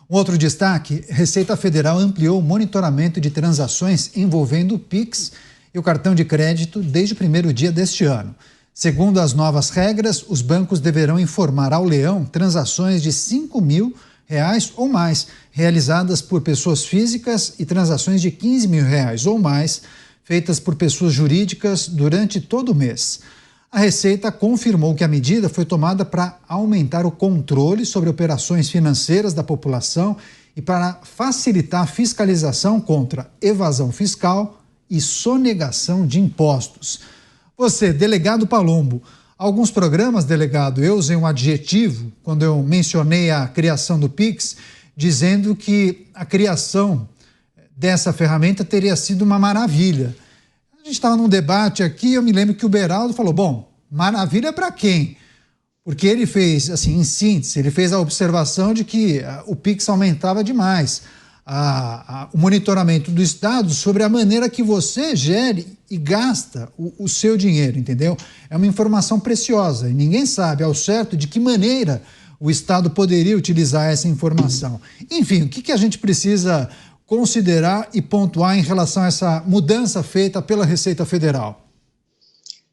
Um outro destaque: Receita Federal ampliou o monitoramento de transações envolvendo o Pix e o cartão de crédito desde o primeiro dia deste ano. Segundo as novas regras, os bancos deverão informar ao Leão transações de R$5.000 ou mais, realizadas por pessoas físicas, e transações de R$15.000 ou mais, feitas por pessoas jurídicas durante todo o mês. A Receita confirmou que a medida foi tomada para aumentar o controle sobre operações financeiras da população e para facilitar a fiscalização contra evasão fiscal e sonegação de impostos. Você, delegado Palombo, alguns programas, delegado, eu usei um adjetivo quando eu mencionei a criação do Pix, dizendo que a criação dessa ferramenta teria sido uma maravilha. A gente estava num debate aqui, eu me lembro que o Beraldo falou, bom, maravilha para quem? Porque ele fez, assim, em síntese, ele fez a observação de que o Pix aumentava demais o monitoramento do Estado sobre a maneira que você gere e gasta o seu dinheiro, entendeu? É uma informação preciosa e ninguém sabe ao certo de que maneira o Estado poderia utilizar essa informação. Enfim, o que a gente precisa considerar e pontuar em relação a essa mudança feita pela Receita Federal?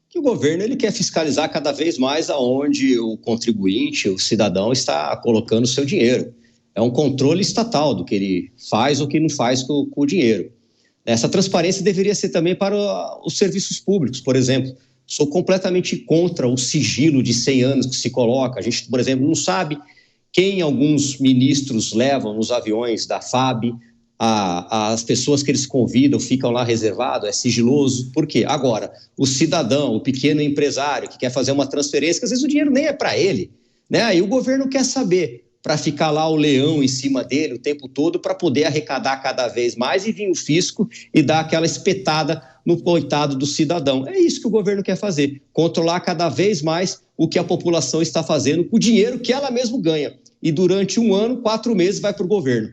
Que o governo ele quer fiscalizar cada vez mais aonde o contribuinte, o cidadão, está colocando o seu dinheiro. É um controle estatal do que ele faz ou que não faz com o dinheiro. Essa transparência deveria ser também para os serviços públicos, por exemplo. Sou completamente contra o sigilo de 100 anos que se coloca. A gente, por exemplo, não sabe quem alguns ministros levam nos aviões da FAB, as pessoas que eles convidam ficam lá reservados, é sigiloso. Por quê? Agora, o cidadão, o pequeno empresário que quer fazer uma transferência, que às vezes o dinheiro nem é para ele, né? Aí o governo quer saber, para ficar lá o leão em cima dele o tempo todo, para poder arrecadar cada vez mais e vir o fisco e dar aquela espetada no coitado do cidadão. É isso que o governo quer fazer, controlar cada vez mais o que a população está fazendo com o dinheiro que ela mesma ganha. E durante 1 ano, 4 meses vai para o governo.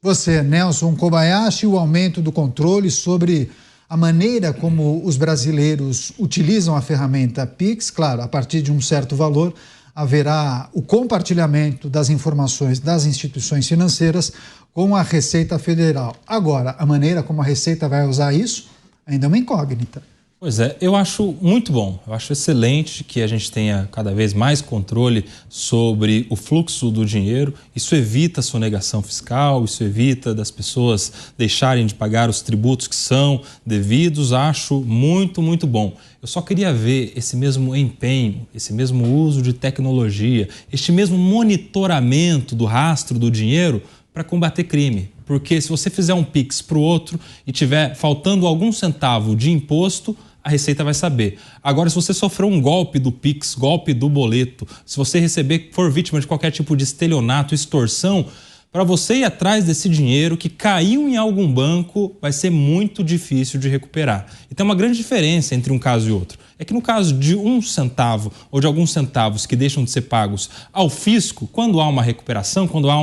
Você, Nelson Kobayashi, o aumento do controle sobre a maneira como os brasileiros utilizam a ferramenta Pix, claro, a partir de um certo valor, haverá o compartilhamento das informações das instituições financeiras com a Receita Federal. Agora, a maneira como a Receita vai usar isso ainda é uma incógnita. Pois é, eu acho muito bom, eu acho excelente que a gente tenha cada vez mais controle sobre o fluxo do dinheiro. Isso evita a sonegação fiscal, isso evita das pessoas deixarem de pagar os tributos que são devidos. Acho muito, muito bom. Eu só queria ver esse mesmo empenho, esse mesmo uso de tecnologia, este mesmo monitoramento do rastro do dinheiro para combater crime. Porque se você fizer um Pix para o outro e tiver faltando algum centavo de imposto, a Receita vai saber. Agora, se você sofreu um golpe do Pix, golpe do boleto, se você for vítima de qualquer tipo de estelionato, extorsão, para você ir atrás desse dinheiro que caiu em algum banco, vai ser muito difícil de recuperar. E tem uma grande diferença entre um caso e outro. É que no caso de 1 centavo ou de alguns centavos que deixam de ser pagos ao fisco, quando há uma recuperação, quando há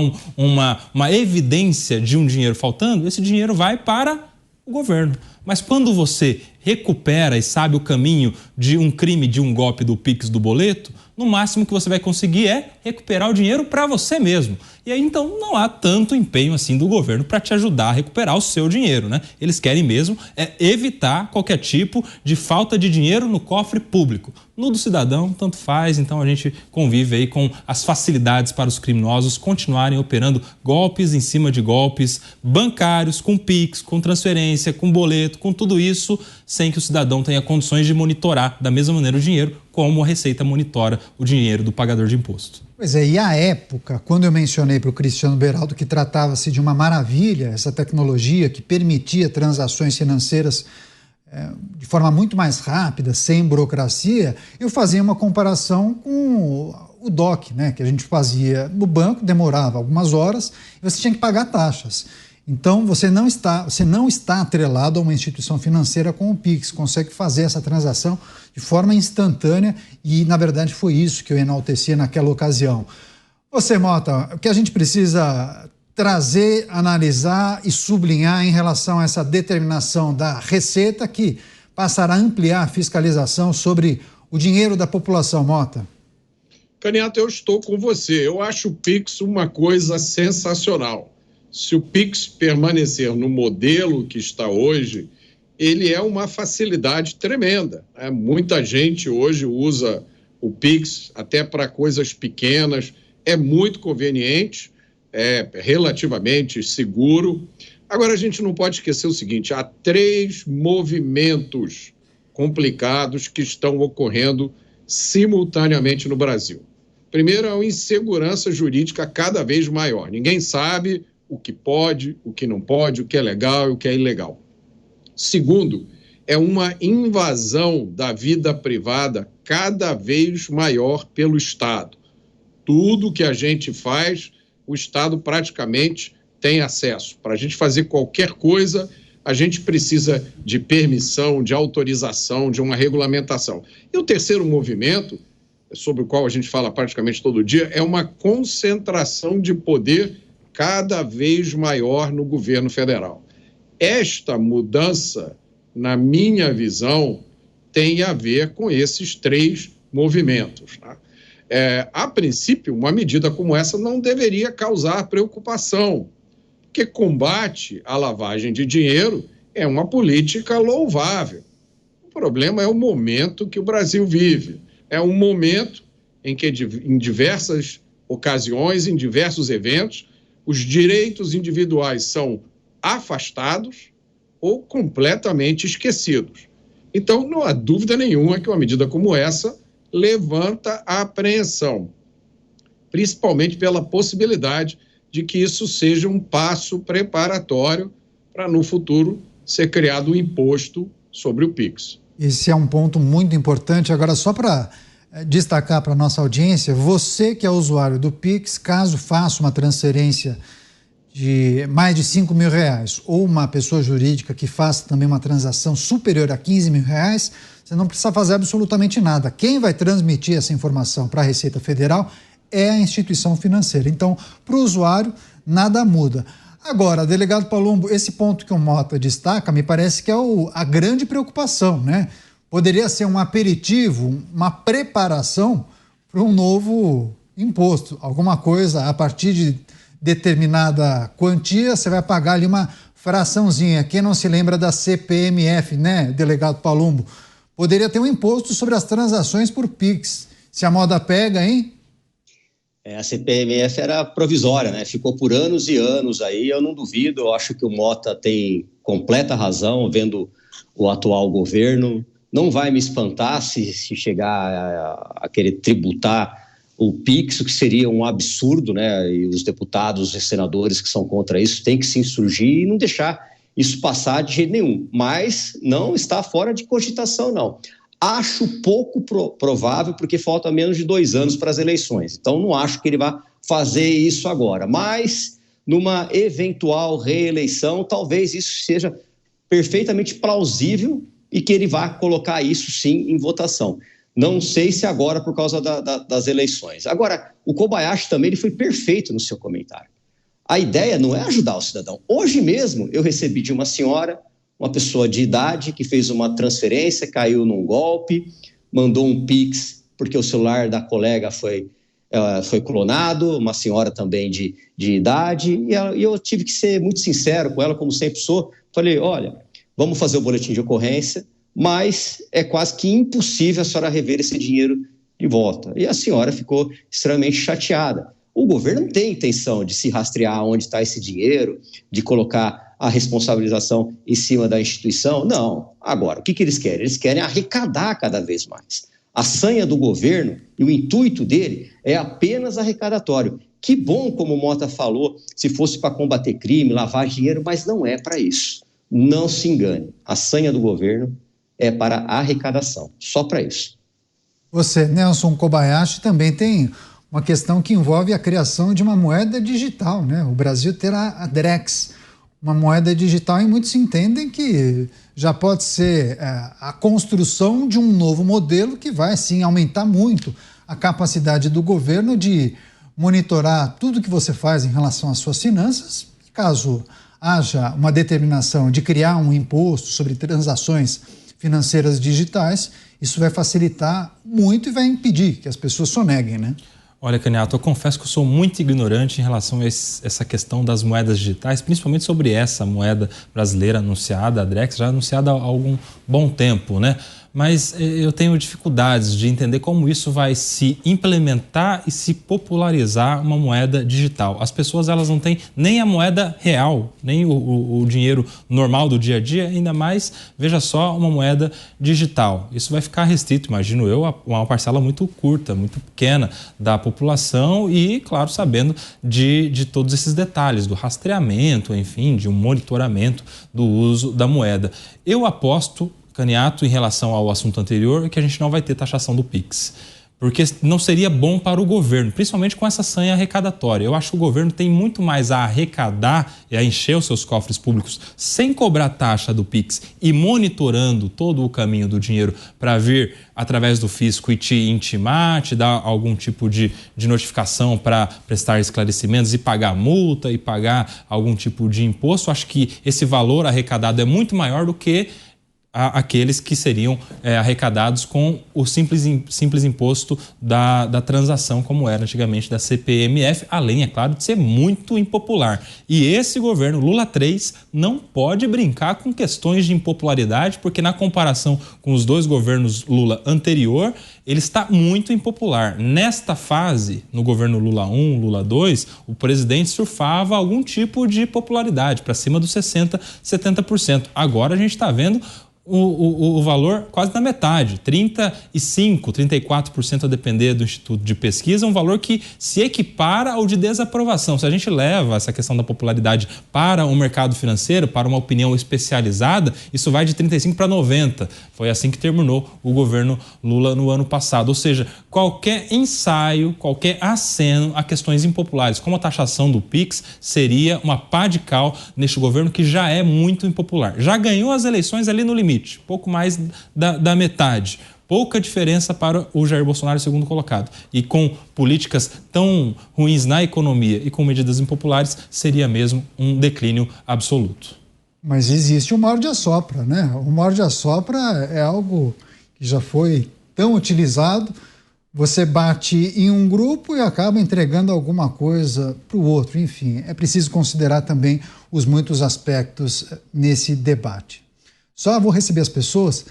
uma evidência de um dinheiro faltando, esse dinheiro vai para o governo. Mas quando você recupera e sabe o caminho de um crime, de um golpe do Pix, do boleto, no máximo que você vai conseguir é recuperar o dinheiro para você mesmo. E aí, então, não há tanto empenho assim do governo para te ajudar a recuperar o seu dinheiro, né? Eles querem mesmo evitar qualquer tipo de falta de dinheiro no cofre público. No do cidadão, tanto faz, então a gente convive aí com as facilidades para os criminosos continuarem operando golpes em cima de golpes bancários, com Pix, com transferência, com boleto, com tudo isso, sem que o cidadão tenha condições de monitorar da mesma maneira o dinheiro, como a Receita monitora o dinheiro do pagador de imposto. Pois é, e à época, quando eu mencionei para o Cristiano Beraldo que tratava-se de uma maravilha, essa tecnologia que permitia transações financeiras de forma muito mais rápida, sem burocracia, eu fazia uma comparação com o DOC, né, que a gente fazia no banco, demorava algumas horas e você tinha que pagar taxas. Então, você não está atrelado a uma instituição financeira com o Pix, consegue fazer essa transação de forma instantânea e, na verdade, foi isso que eu enaltecia naquela ocasião. Você, Mota, o que a gente precisa trazer, analisar e sublinhar em relação a essa determinação da Receita que passará a ampliar a fiscalização sobre o dinheiro da população, Mota? Candidato, eu estou com você. Eu acho o Pix uma coisa sensacional. Se o Pix permanecer no modelo que está hoje, ele é uma facilidade tremenda, né? Muita gente hoje usa o Pix até para coisas pequenas, é muito conveniente, é relativamente seguro. Agora, a gente não pode esquecer o seguinte, há 3 movimentos complicados que estão ocorrendo simultaneamente no Brasil. Primeiro, é uma insegurança jurídica cada vez maior. Ninguém sabe o que pode, o que não pode, o que é legal e o que é ilegal. Segundo, é uma invasão da vida privada cada vez maior pelo Estado. Tudo que a gente faz, o Estado praticamente tem acesso. Para a gente fazer qualquer coisa, a gente precisa de permissão, de autorização, de uma regulamentação. E o terceiro movimento, sobre o qual a gente fala praticamente todo dia, é uma concentração de poder cada vez maior no governo federal. Esta mudança, na minha visão, tem a ver com esses 3 movimentos. Tá? A princípio, uma medida como essa não deveria causar preocupação, porque combate à lavagem de dinheiro é uma política louvável. O problema é o momento que o Brasil vive. É um momento em que, em diversas ocasiões, em diversos eventos, os direitos individuais são afastados ou completamente esquecidos. Então, não há dúvida nenhuma que uma medida como essa levanta a apreensão, principalmente pela possibilidade de que isso seja um passo preparatório para, no futuro, ser criado um imposto sobre o Pix. Esse é um ponto muito importante. Agora, só para destacar para a nossa audiência, você que é usuário do Pix, caso faça uma transferência de mais de R$5.000 ou uma pessoa jurídica que faça também uma transação superior a R$15.000, você não precisa fazer absolutamente nada. Quem vai transmitir essa informação para a Receita Federal é a instituição financeira. Então, para o usuário, nada muda. Agora, delegado Palumbo, esse ponto que o Mota destaca, me parece que é a grande preocupação, né? Poderia ser um aperitivo, uma preparação para um novo imposto. Alguma coisa, a partir de determinada quantia, você vai pagar ali uma fraçãozinha. Quem não se lembra da CPMF, né, delegado Palumbo? Poderia ter um imposto sobre as transações por Pix. Se a moda pega, hein? A CPMF era provisória, né? Ficou por anos e anos aí, eu não duvido, eu acho que o Mota tem completa razão, vendo o atual governo. Não vai me espantar se chegar a querer tributar o Pix, o que seria um absurdo, né? E os deputados e senadores que são contra isso têm que se insurgir e não deixar isso passar de jeito nenhum. Mas não está fora de cogitação, não. Acho pouco provável, porque falta menos de 2 anos para as eleições. Então, não acho que ele vá fazer isso agora. Mas, numa eventual reeleição, talvez isso seja perfeitamente plausível e que ele vá colocar isso, sim, em votação. Não sei se agora por causa das eleições. Agora, o Kobayashi também ele foi perfeito no seu comentário. A ideia não é ajudar o cidadão. Hoje mesmo eu recebi de uma senhora, uma pessoa de idade que fez uma transferência, caiu num golpe, mandou um Pix porque o celular da colega foi clonado, uma senhora também de idade, e eu tive que ser muito sincero com ela, como sempre sou. Falei, olha, vamos fazer o boletim de ocorrência, mas é quase que impossível a senhora rever esse dinheiro de volta. E a senhora ficou extremamente chateada. O governo não tem intenção de se rastrear onde está esse dinheiro, de colocar a responsabilização em cima da instituição. Não. Agora, o que eles querem? Eles querem arrecadar cada vez mais. A sanha do governo e o intuito dele é apenas arrecadatório. Que bom, como o Mota falou, se fosse para combater crime, lavar dinheiro, mas não é para isso. Não se engane. A sanha do governo é para arrecadação, só para isso. Você, Nelson Kobayashi, também tem uma questão que envolve a criação de uma moeda digital, né? O Brasil terá a Drex, uma moeda digital, e muitos entendem que já pode ser a construção de um novo modelo que vai, sim, aumentar muito a capacidade do governo de monitorar tudo que você faz em relação às suas finanças. Caso haja uma determinação de criar um imposto sobre transações financeiras digitais, isso vai facilitar muito e vai impedir que as pessoas soneguem, né? Olha, Caniato, eu confesso que eu sou muito ignorante em relação a essa questão das moedas digitais, principalmente sobre essa moeda brasileira anunciada, a Drex, já anunciada há algum bom tempo, né? Mas eu tenho dificuldades de entender como isso vai se implementar e se popularizar uma moeda digital. As pessoas, elas não têm nem a moeda real, nem o dinheiro normal do dia a dia, ainda mais, veja só, uma moeda digital. Isso vai ficar restrito, imagino eu, a uma parcela muito curta, muito pequena da população e, claro, sabendo de todos esses detalhes, do rastreamento, enfim, de um monitoramento do uso da moeda. Eu aposto, Caniato, em relação ao assunto anterior, que a gente não vai ter taxação do Pix. Porque não seria bom para o governo, principalmente com essa sanha arrecadatória. Eu acho que o governo tem muito mais a arrecadar e a encher os seus cofres públicos sem cobrar taxa do Pix e monitorando todo o caminho do dinheiro para vir através do fisco e te intimar, te dar algum tipo de notificação para prestar esclarecimentos e pagar multa e pagar algum tipo de imposto. Acho que esse valor arrecadado é muito maior do que aqueles que seriam arrecadados com o simples imposto da transação, como era antigamente da CPMF, além, é claro, de ser muito impopular. E esse governo Lula 3 não pode brincar com questões de impopularidade, porque na comparação com os dois governos Lula anterior, ele está muito impopular. Nesta fase, no governo Lula 1, Lula 2, o presidente surfava algum tipo de popularidade, para cima dos 60%, 70%. Agora a gente está vendo o valor quase na metade, 35%, 34% a depender do Instituto de Pesquisa, um valor que se equipara ao de desaprovação. Se a gente leva essa questão da popularidade para o mercado financeiro, para uma opinião especializada, isso vai de 35% para 90%. Foi assim que terminou o governo Lula no ano passado. Ou seja, qualquer ensaio, qualquer aceno a questões impopulares, como a taxação do Pix, seria uma pá de cal neste governo que já é muito impopular. Já ganhou as eleições ali no limite, pouco mais da metade. Pouca diferença para o Jair Bolsonaro, segundo colocado. E com políticas tão ruins na economia e com medidas impopulares, seria mesmo um declínio absoluto. Mas existe o morde-a-sopra, né? O morde-a-sopra é algo que já foi tão utilizado. Você bate em um grupo e acaba entregando alguma coisa para o outro. Enfim, é preciso considerar também os muitos aspectos nesse debate. Só vou receber as pessoas.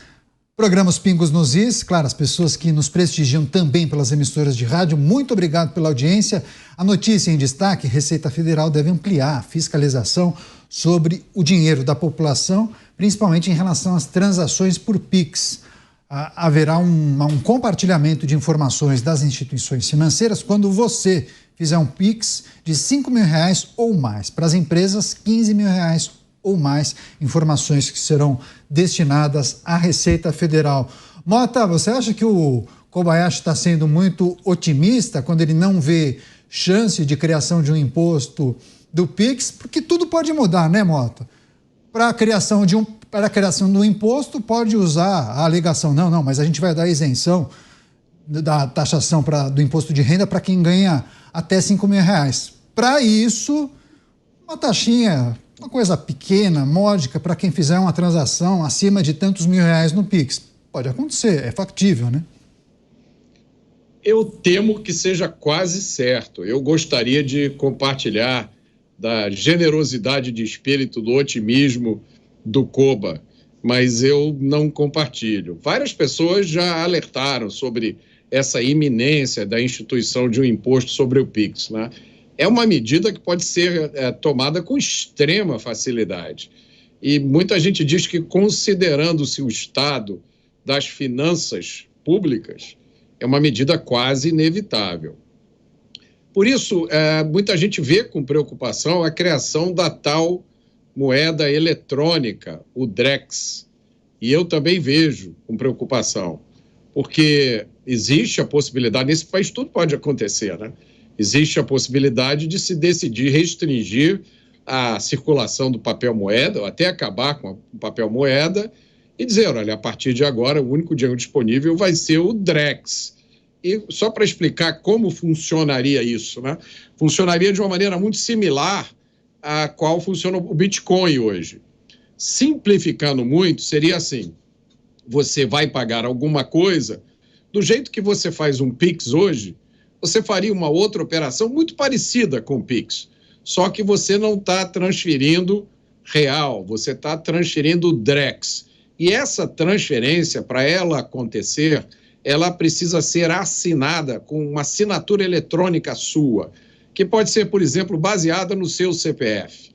Programas Pingos nos Is, claro, as pessoas que nos prestigiam também pelas emissoras de rádio, muito obrigado pela audiência. A notícia em destaque: Receita Federal deve ampliar a fiscalização sobre o dinheiro da população, principalmente em relação às transações por Pix. Haverá um compartilhamento de informações das instituições financeiras quando você fizer um Pix de R$5 mil ou mais. Para as empresas, R$15 mil ou mais, informações que serão destinadas à Receita Federal. Mota, você acha que o Kobayashi está sendo muito otimista quando ele não vê chance de criação de um imposto do Pix? Porque tudo pode mudar, né, Mota? Para a criação do imposto, pode usar a alegação, não, mas a gente vai dar isenção da taxação do imposto de renda para quem ganha até R$5 mil. Para isso, uma taxinha, uma coisa pequena, módica, para quem fizer uma transação acima de tantos R$1.000 no Pix. Pode acontecer, é factível, né? Eu temo que seja quase certo. Eu gostaria de compartilhar da generosidade de espírito, do otimismo do Koba, mas eu não compartilho. Várias pessoas já alertaram sobre essa iminência da instituição de um imposto sobre o Pix, né? É uma medida que pode ser tomada com extrema facilidade. E muita gente diz que, considerando-se o estado das finanças públicas, é uma medida quase inevitável. Por isso, muita gente vê com preocupação a criação da tal moeda eletrônica, o Drex. E eu também vejo com preocupação, porque existe a possibilidade, nesse país tudo pode acontecer, né? Existe a possibilidade de se decidir restringir a circulação do papel moeda, ou até acabar com o papel moeda, e dizer, olha, a partir de agora o único dinheiro disponível vai ser o Drex. E só para explicar como funcionaria isso, né? Funcionaria de uma maneira muito similar à qual funciona o Bitcoin hoje. Simplificando muito, seria assim: você vai pagar alguma coisa, do jeito que você faz um Pix hoje, você faria uma outra operação muito parecida com o Pix, só que você não está transferindo real, você está transferindo Drex. E essa transferência, para ela acontecer, ela precisa ser assinada com uma assinatura eletrônica sua, que pode ser, por exemplo, baseada no seu CPF.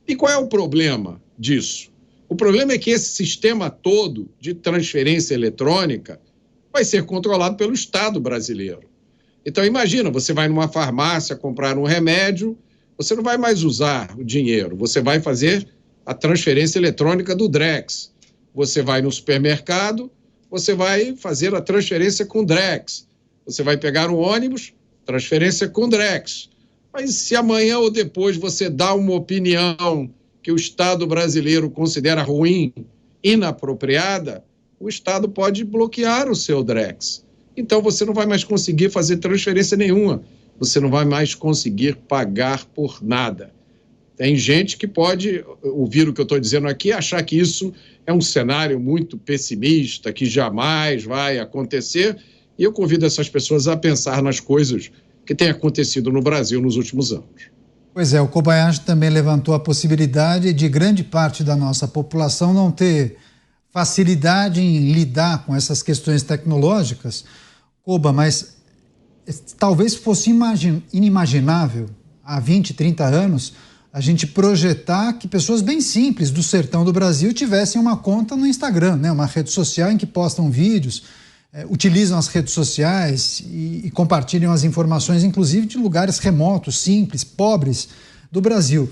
E qual é o problema disso? O problema é que esse sistema todo de transferência eletrônica vai ser controlado pelo Estado brasileiro. Então, imagina, você vai numa farmácia comprar um remédio, você não vai mais usar o dinheiro, você vai fazer a transferência eletrônica do Drex. Você vai no supermercado, você vai fazer a transferência com Drex. Você vai pegar um ônibus, transferência com Drex. Mas se amanhã ou depois você dá uma opinião que o Estado brasileiro considera ruim, inapropriada, o Estado pode bloquear o seu Drex. Então você não vai mais conseguir fazer transferência nenhuma, você não vai mais conseguir pagar por nada. Tem gente que pode ouvir o que eu estou dizendo aqui e achar que isso é um cenário muito pessimista, que jamais vai acontecer, e eu convido essas pessoas a pensar nas coisas que têm acontecido no Brasil nos últimos anos. Pois é, o Kobayashi também levantou a possibilidade de grande parte da nossa população não ter facilidade em lidar com essas questões tecnológicas, Koba, mas talvez fosse inimaginável há 20, 30 anos a gente projetar que pessoas bem simples do sertão do Brasil tivessem uma conta no Instagram, né? Uma rede social em que postam vídeos, utilizam as redes sociais e compartilham as informações, inclusive de lugares remotos, simples, pobres do Brasil.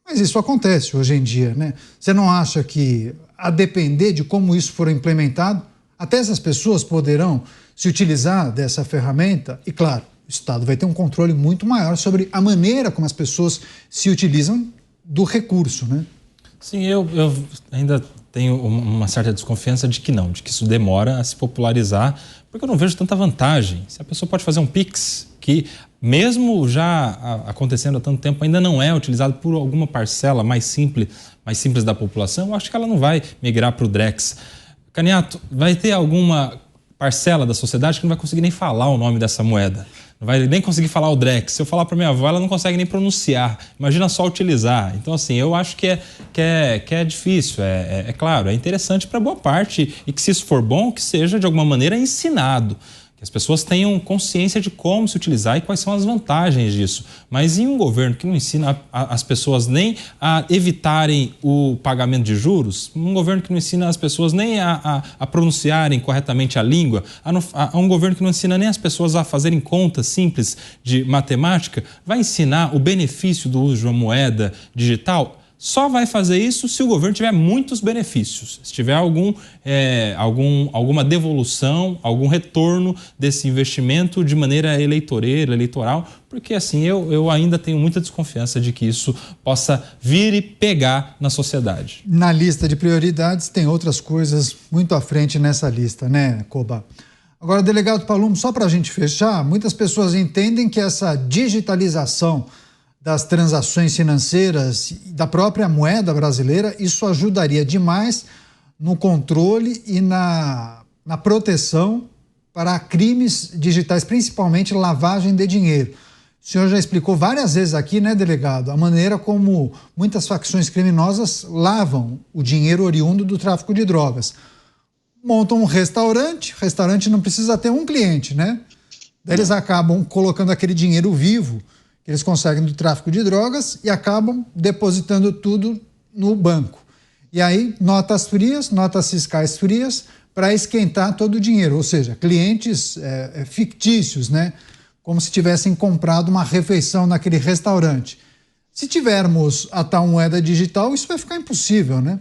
Mas isso acontece hoje em dia, né? Você não acha que, a depender de como isso for implementado, até essas pessoas poderão se utilizar dessa ferramenta? E claro, o Estado vai ter um controle muito maior sobre a maneira como as pessoas se utilizam do recurso, né? Sim, eu ainda tenho uma certa desconfiança de que isso demora a se popularizar, porque eu não vejo tanta vantagem. Se a pessoa pode fazer um Pix, que mesmo já acontecendo há tanto tempo, ainda não é utilizado por alguma parcela mais simples da população, eu acho que ela não vai migrar para o Drex. Caniato, vai ter alguma parcela da sociedade que não vai conseguir nem falar o nome dessa moeda. Não vai nem conseguir falar o Drex. Se eu falar para minha avó, ela não consegue nem pronunciar. Imagina só utilizar. Então, assim, eu acho que é difícil. É claro, é interessante para boa parte e que, se isso for bom, que seja, de alguma maneira, ensinado. Que as pessoas tenham consciência de como se utilizar e quais são as vantagens disso. Mas em um governo que não ensina as pessoas nem a evitarem o pagamento de juros, um governo que não ensina as pessoas nem a pronunciarem corretamente a língua, um governo que não ensina nem as pessoas a fazerem contas simples de matemática, vai ensinar o benefício do uso de uma moeda digital? Só vai fazer isso se o governo tiver muitos benefícios, se tiver alguma devolução, algum retorno desse investimento de maneira eleitoral, porque assim eu ainda tenho muita desconfiança de que isso possa vir e pegar na sociedade. Na lista de prioridades tem outras coisas muito à frente nessa lista, né, Koba? Agora, delegado Palumbo, só para a gente fechar, muitas pessoas entendem que essa digitalização das transações financeiras da própria moeda brasileira, isso ajudaria demais no controle e na proteção para crimes digitais, principalmente lavagem de dinheiro. O senhor já explicou várias vezes aqui, né, delegado, a maneira como muitas facções criminosas lavam o dinheiro oriundo do tráfico de drogas. Montam um restaurante não precisa ter um cliente, né? Daí eles acabam colocando aquele dinheiro vivo que eles conseguem do tráfico de drogas e acabam depositando tudo no banco. E aí, notas frias, notas fiscais frias, para esquentar todo o dinheiro. Ou seja, clientes fictícios, né? Como se tivessem comprado uma refeição naquele restaurante. Se tivermos a tal moeda digital, isso vai ficar impossível, né?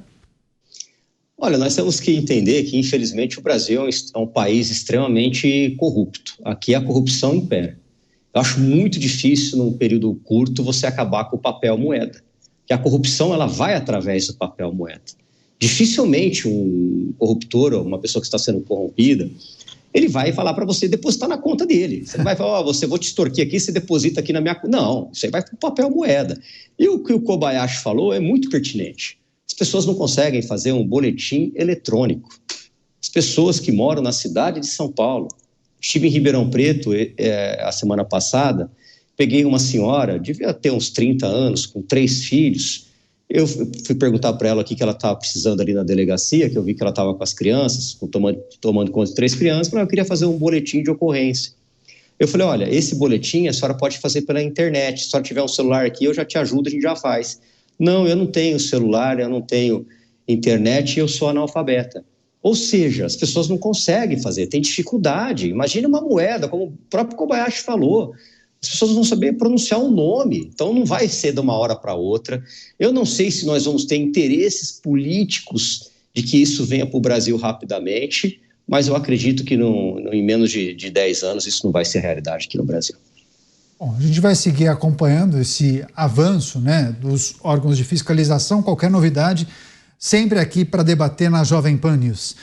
Olha, nós temos que entender que, infelizmente, o Brasil é um país extremamente corrupto. Aqui a corrupção impera. Eu acho muito difícil, num período curto, você acabar com o papel moeda. Que a corrupção ela vai através do papel moeda. Dificilmente um corruptor ou uma pessoa que está sendo corrompida, ele vai falar para você depositar na conta dele. Você não vai falar, vou te extorquir aqui, você deposita aqui na minha conta. Não, isso aí vai para o papel moeda. E o que o Kobayashi falou é muito pertinente. As pessoas não conseguem fazer um boletim eletrônico. As pessoas que moram na cidade de São Paulo, Estive em Ribeirão Preto a semana passada, peguei uma senhora, devia ter uns 30 anos, com 3 filhos. Eu fui perguntar para ela o que ela estava precisando ali na delegacia, que eu vi que ela estava com as crianças, tomando conta de 3 crianças, mas eu queria fazer um boletim de ocorrência. Eu falei, olha, esse boletim a senhora pode fazer pela internet, se a senhora tiver um celular aqui, eu já te ajudo, a gente já faz. Não, eu não tenho celular, eu não tenho internet e eu sou analfabeta. Ou seja, as pessoas não conseguem fazer, tem dificuldade. Imagine uma moeda, como o próprio Kobayashi falou, as pessoas não vão saber pronunciar um nome, então não vai ser de uma hora para outra. Eu não sei se nós vamos ter interesses políticos de que isso venha para o Brasil rapidamente, mas eu acredito que em menos de 10 anos isso não vai ser realidade aqui no Brasil. Bom, a gente vai seguir acompanhando esse avanço, né, dos órgãos de fiscalização. Qualquer novidade, sempre aqui para debater na Jovem Pan News.